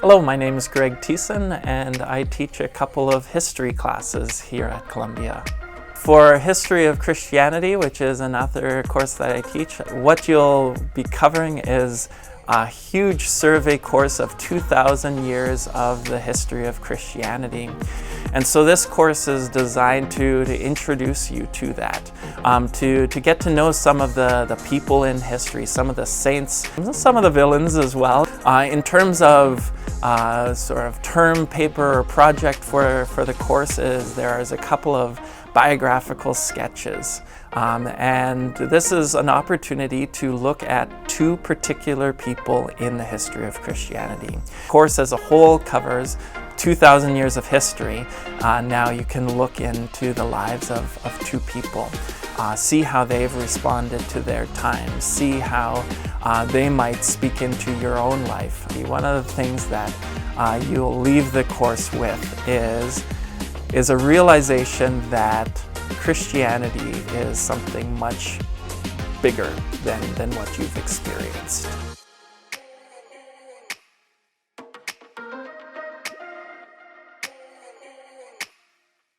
Hello, my name is Greg Thiessen, and I teach a couple of history classes here at Columbia. For History of Christianity, which is another course that I teach, what you'll be covering is a huge survey course of 2,000 years of the history of Christianity. And so this course is designed to introduce you to that, to get to know some of the people in history, some of the saints, some of the villains as well. In terms of sort of term paper or project for the courses, there is a couple of biographical sketches. And this is an opportunity to look at two particular people in the history of Christianity. The course as a whole covers 2,000 years of history. Now you can look into the lives of two people, see how they've responded to their times, see how they might speak into your own life. One of the things that you'll leave the course with is a realization that Christianity is something much bigger than what you've experienced.